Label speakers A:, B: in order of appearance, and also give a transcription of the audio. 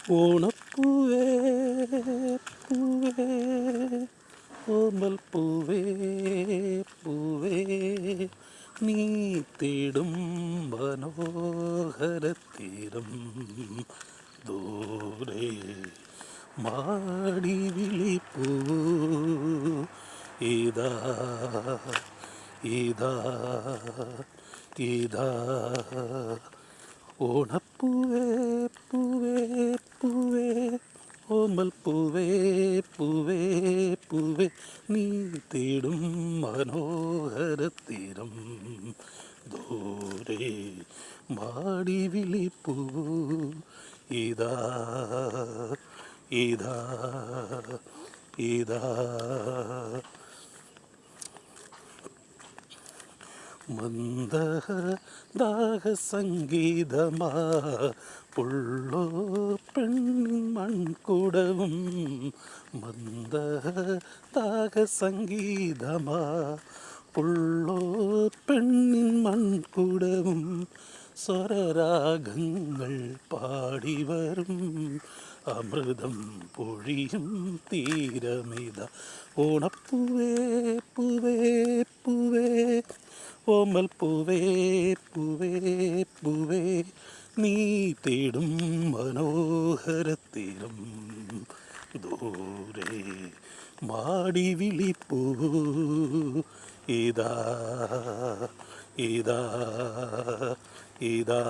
A: ഓണപ്പൂവേ പൂവേ ഓമൽ പൂവേ പൂവേ നീ തേടും മനോഹരത്തീരം ദൂരെ മാടി വിളിപ്പൂ ഇതാ ഇതാ ഇതാ ഓണപ്പൂവേ പൂവേ പൂവേ ഓമൽ പൂവേ പൂവേ പൂവേ നീ തേടും മനോഹരത്തീരം ദൂരെ മാടി വിളിപ്പൂ ഇതാ ഇതാ ഇതാ മന്ദഹ ദാഹസംഗീതമാ പുള്ളോ പെണ്ണിൻ മൺകുടവും മന്ദഹ ദാഹസംഗീതമാ പുള്ളോ പെണ്ണിൻ മൺകുടവും സ്വരരാഗങ്ങൾ പാടിവരും അമൃതം പൊഴിയും തീരമിത ഓണപ്പൂവേ പൂവേ പൂവേ ഓമൽ പൂവേ പൂവേ പൂവേ നീ തേടും മനോഹരത്തീരം ദൂരെ മാടി വിളിപ്പൂ ഇതാ ഇതാ ഇതാ